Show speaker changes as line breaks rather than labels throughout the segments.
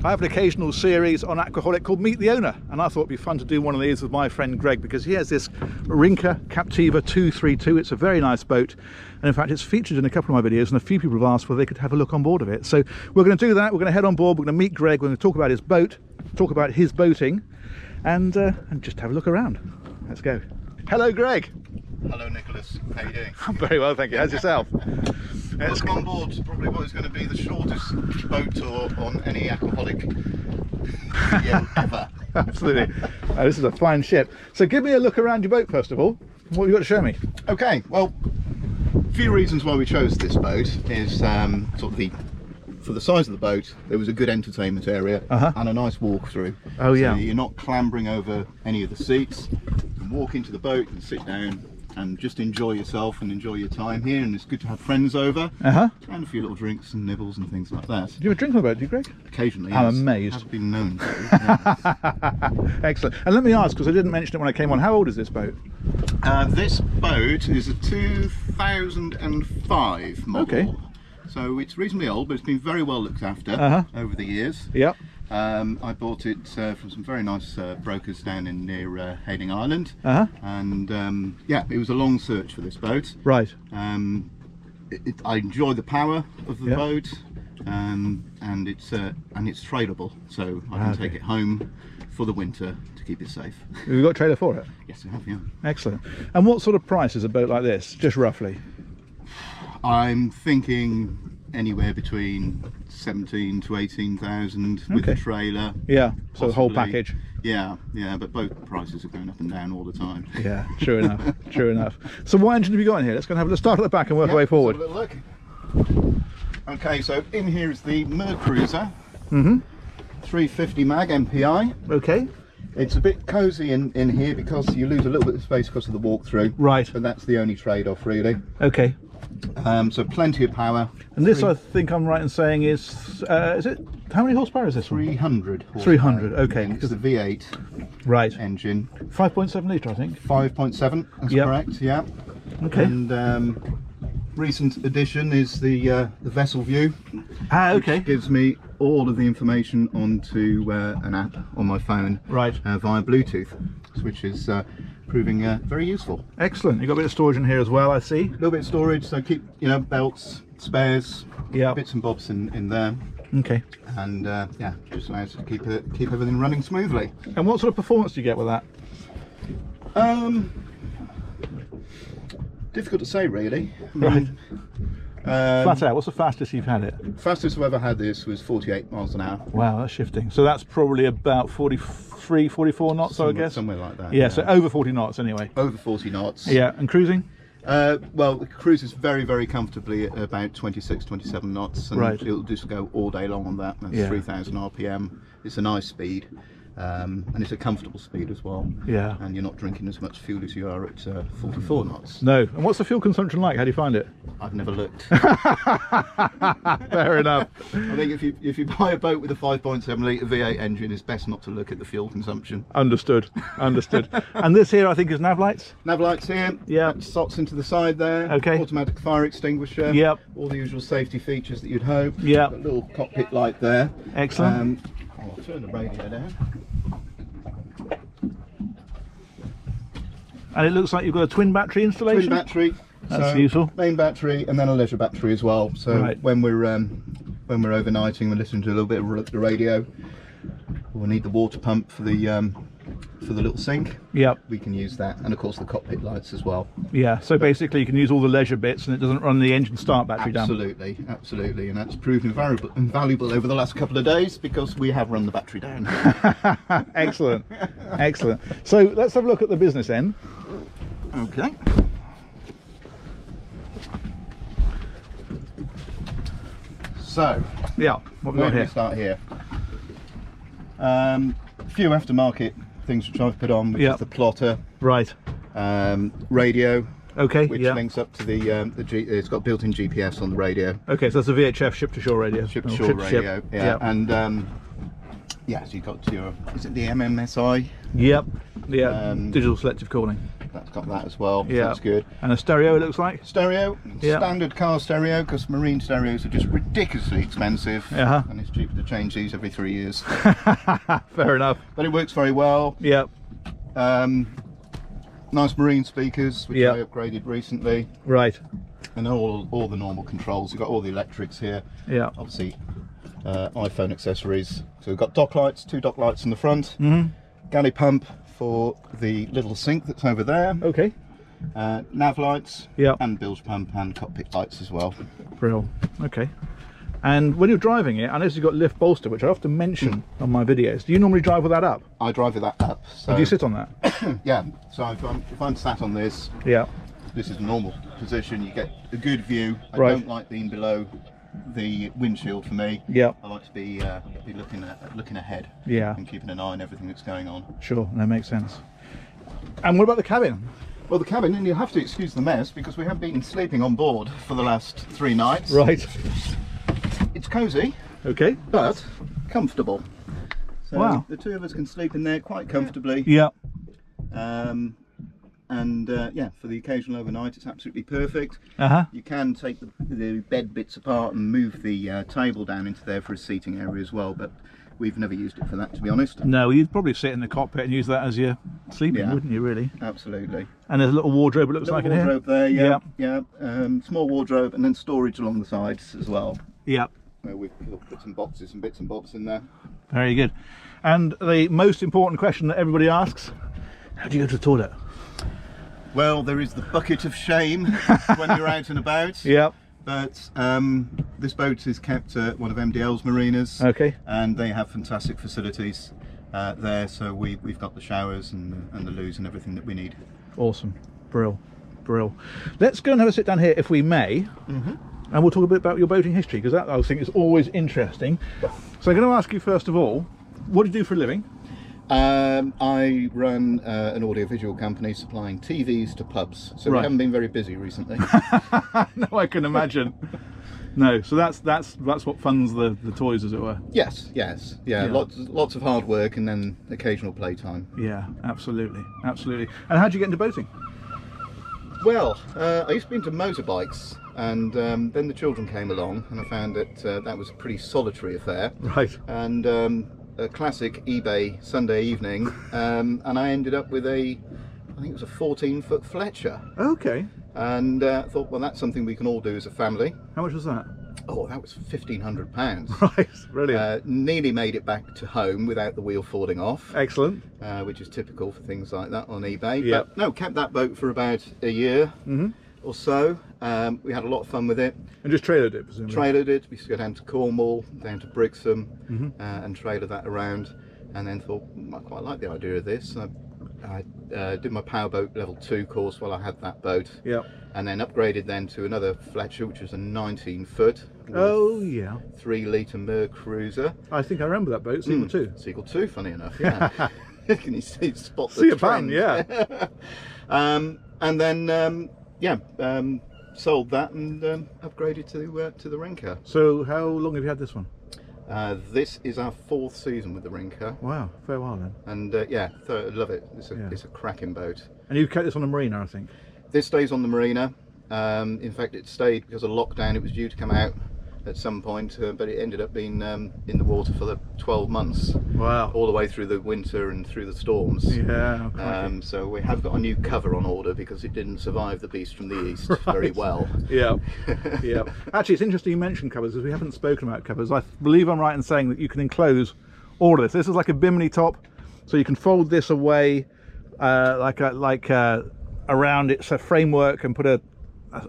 I have an occasional series on Aquaholic called Meet the Owner, and I thought it'd be fun to do one of these with my friend Greg, because he has this Rinker Captiva 232. It's a very nice boat, and in fact it's featured in a couple of my videos, and a few people have asked whether they could have a look on board of it. So we're going to do that. We're going to head on board, we're going to meet Greg, we're going to talk about his boat, talk about his boating, and just have a look around. Let's go. Hello Greg.
Hello Nicholas, how are you doing?
I'm very well, thank you. How's yourself?
Welcome on board probably what is going to be the shortest boat tour on any Aquaholic video ever.
Absolutely. This is a fine ship. So give me a look around your boat first of all. What have you got to show me?
Okay, well, a few reasons why we chose this boat is for the size of the boat, there was a good entertainment area and a nice walk through.
Oh yeah.
So you're not clambering over any of the seats. You can walk into the boat and sit down and just enjoy yourself and enjoy your time here, and it's good to have friends over and a few little drinks and nibbles and things like that.
Do you have a drink on the boat, do you, Greg?
Occasionally,
I'm
yes.
amazed.
I've been known to. Yeah.
Excellent. And let me ask, because I didn't mention it when I came on, how old is this boat?
This boat is a 2005 model. Okay. So it's reasonably old, but it's been very well looked after over the years.
Yep.
I bought it from some very nice brokers down in near Hayling Island, and yeah, it was a long search for this boat.
Right.
I enjoy the power of the boat, and it's tradable, so I can take it home for the winter to keep it safe.
Have you got a trailer for it?
Yes, I have. Yeah.
Excellent. And what sort of price is a boat like this, just roughly?
I'm thinking anywhere between 17 to 18,000 with the trailer.
Yeah, so
possibly.
the whole package.
Yeah, yeah, but both prices are going up and down all the time.
Yeah, true enough, true enough. So what engine have you got in here? Let's go and have a start at the back and work our way forward.
Let's have a little look. Okay, so in here is the Mercruiser 350 mag MPI. Okay. It's a bit cosy in here because you lose a little bit of space because of the walk-through. Right. But that's the only trade-off, really. Okay. So plenty of power. And this, I think I'm right in saying, is it, how many horsepower is this one? 300 horsepower. 300, okay. It's the V8 engine. 5.7 litre, I think. 5.7, that's correct, yeah. Okay. And recent addition is the vessel view. Okay. Which gives me all of the information onto an app on my phone via Bluetooth, which is proving very useful. Excellent. You've got a bit of storage in here as well, I see. A little bit of storage, so keep, belts, spares, bits and bobs in there. Okay. And yeah, just allows to keep everything running smoothly. And what sort of performance do you get with that? Difficult to say, really. Right. Flat out, what's the fastest you've had it? Fastest I've ever had this was 48 miles an hour. Wow, that's shifting. So that's probably about 43, 44 knots, I guess? Somewhere like that. Yeah, so over 40 knots anyway. Over 40 knots. Yeah, and cruising? Well, it cruises very, very comfortably at about 26, 27 knots. And it'll just go all day long on that. That's 3,000 RPM. It's a nice speed. And it's a comfortable speed as well. Yeah. And you're not drinking as much fuel as you are at 44 knots. No. And what's the fuel consumption like? How do you find it? I've never looked. Fair enough. I think if you buy a boat with a 5.7 litre V8 engine, it's best not to look at the fuel consumption. Understood. Understood. And this here, I think, is nav lights. Nav lights here. Yeah. Slots into the side there. Okay. Automatic fire extinguisher. Yep. All the usual safety features that you'd hope. Yeah. A little cockpit light there. Excellent. I'll turn the radio down. And it looks like you've got a twin battery installation. Twin battery. That's useful. Main battery and then a leisure battery as well. So when we're overnighting, we're listening to a little bit of the radio. We'll need the water pump for the little sink. Yep. We can use that, and of course the cockpit lights as well. Yeah. So basically, you can use all the leisure bits, and it doesn't run the engine start battery down. Absolutely, absolutely, and that's proven invaluable over the last couple of days because we have run the battery down. Excellent, excellent. So let's have a look at the business end. Okay. So yeah, what we've got here. Start here. A few aftermarket things which I've put on, which is the plotter, radio, which links up to it's got built-in GPS on the radio. Okay, so that's a VHF ship-to-shore radio. Ship-to-shore radio, yeah. And yeah, so you've got your, is it the MMSI? Yep, yeah, digital selective calling. that's got that as well.
Yeah,
that's good.
And a stereo, it looks like.
Stereo, standard car stereo, because marine stereos are just ridiculously expensive, and it's cheaper to change these every 3 years.
Fair enough.
But it works very well.
Yeah.
Nice marine speakers, which I upgraded recently.
Right.
And all the normal controls. You've got all the electrics here. Yeah. Obviously, iPhone accessories. So we've got dock lights, 2 dock lights in the front. Galley pump for the little sink that's over there.
Okay.
Nav lights. And bilge pump and cockpit lights as well.
Brilliant. Okay. And when you're driving it, I notice you've got lift bolster, which I often mention on my videos. Do you normally drive with that up?
I drive with that up. So
do you sit on that?
Yeah. So if I'm sat on this, this is a normal position. You get a good view. I don't like being below the windshield for me. I like to be looking ahead. And keeping an eye on everything that's going on. Sure, that makes sense.
And what about the cabin?
Well, the cabin, and you'll have to excuse the mess because we have been sleeping on board for the last 3 nights.
Right.
It's cosy.
Okay.
But comfortable. So
wow.
The 2 of us can sleep in there quite comfortably.
Yeah.
Yeah, for the occasional overnight, it's absolutely perfect. You can take the bed bits apart and move the table down into there for a seating area as well, but we've never used it for that, to be honest.
No, you'd probably sit in the cockpit and use that as your sleeping, wouldn't you, really?
Absolutely.
And there's a little wardrobe, it looks like in here.
Wardrobe there, yeah. Small wardrobe, and then storage along the sides as well.
Yeah.
Where we've put some boxes and bits and bobs in there.
Very good. And the most important question that everybody asks, how do you go to the toilet?
Well, there is the bucket of shame when you're out and about. But this boat is kept at one of MDL's marinas. Okay. And they have fantastic facilities there, so we've got the showers and the loos and everything that we need.
Awesome. Brill. Let's go and have a sit down here, if we may. And we'll talk a bit about your boating history, because that I think is always interesting. So I'm going to ask you first of all, what do you do for a living?
I run an audiovisual company supplying TVs to pubs, so we haven't been very busy recently.
No, I can imagine. No, so that's what funds the toys, as it were.
Yes, yeah. Lots of hard work and then occasional playtime.
Yeah, absolutely. And how did you get into boating?
Well, I used to be into motorbikes, and then the children came along, and I found that that was a pretty solitary affair. Right. And a classic eBay Sunday evening, and I ended up with I think it was a 14-foot Fletcher. Okay. And thought, well, that's something we can all do as a family.
How much was that?
Oh, that was £1,500.
Right, brilliant.
Nearly made it back to home without the wheel falling off.
Excellent.
Which is typical for things like that on eBay. Yep. But no, kept that boat for about a year or so. We had a lot of fun with it.
And just trailered it, presumably?
Trailered it. We used to go down to Cornwall, down to Brixham, and trailer that around. And then thought, I quite like the idea of this. I did my powerboat level 2 course while I had that boat. Yeah. And then upgraded then to another Fletcher, which was a 19-foot.
Oh yeah.
3-litre Mer Cruiser.
I think I remember that boat, Seagull 2.
Seagull 2, funny enough, yeah. Can you spot the
see a
trend?
pan, yeah.
And then sold that and upgraded to the Rinker.
So how long have you had this one?
This is our 4th season with the Rinker.
Wow, fair while then.
And I love it. It's a cracking boat.
And you've kept this on the marina, I think?
This stays on the marina. In fact, it stayed because of lockdown. It was due to come out at some point, but it ended up being in the water for the 12 months. Wow. All the way through the winter and through the storms. Yeah. So we have got a new cover on order because it didn't survive the beast from the east very well. Yeah.
Yeah. Actually, it's interesting you mentioned covers, because we haven't spoken about covers. I believe I'm right in saying that you can enclose all of this. This is like a bimini top, so you can fold this away around its a framework and put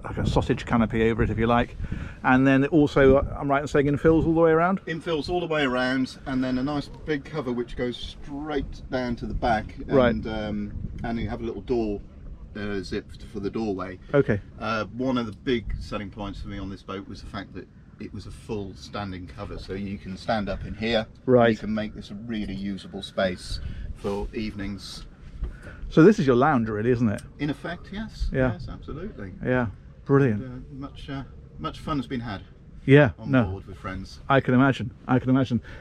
like a sausage canopy over it, if you like. And then it also, I'm right in saying, infills all the way around?
Infills all the way around, and then a nice big cover which goes straight down to the back.
Right.
And you have a little door zip for the doorway. Okay. One of the big selling points for me on this boat was the fact that it was a full standing cover, so you can stand up in here. Right. You can make this a really usable space for evenings.
So this is your lounge, really, isn't it?
In effect, yes. Yeah. Yes, absolutely.
Yeah, brilliant.
And, much fun has been had.
Yeah,
on board with friends.
I can imagine.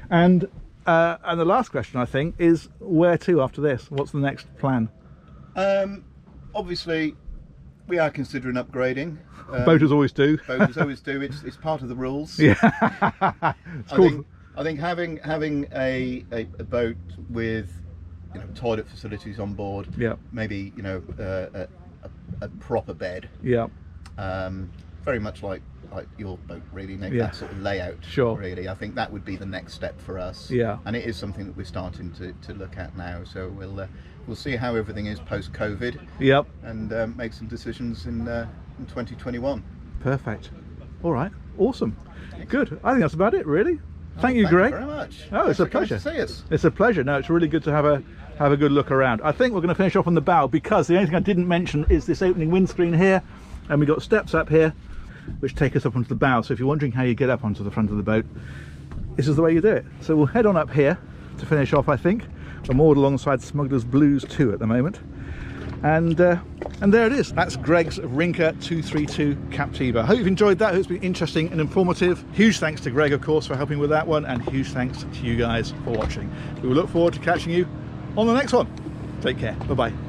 And the last question, I think, is where to after this? What's the next plan?
obviously, we are considering upgrading.
Boaters always do.
Boaters always do. It's part of the rules.
Yeah.
I think having a boat with, you know, toilet facilities on board.
Yeah.
Maybe, you know, a proper bed.
Yeah.
Very much like your boat, really. Maybe
Yeah.
that sort of layout.
Sure.
Really, I think that would be the next step for us.
Yeah.
And it is something that we're starting to look at now. So we'll see how everything is post-COVID.
Yep.
And make some decisions in 2021.
Perfect. All right. Awesome. Good. I think that's about it, really. Thank you,
Thank
Greg.
you very much.
Oh, it's
Thanks
a
for coming
pleasure.
to see us.
It's a pleasure. No, it's really good to have a good look around. I think we're going to finish off on the bow because the only thing I didn't mention is this opening windscreen here, and we've got steps up here which take us up onto the bow. So if you're wondering how you get up onto the front of the boat, this is the way you do it. So we'll head on up here to finish off. I think we're moored alongside Smuggler's Blues 2 at the moment, and there it is. That's Greg's Rinker 232 Captiva. I hope you've enjoyed that. I hope it's been interesting and informative. Huge thanks to Greg, of course, for helping with that one, and huge thanks to you guys for watching. We will look forward to catching you on the next one. Take care. Bye bye.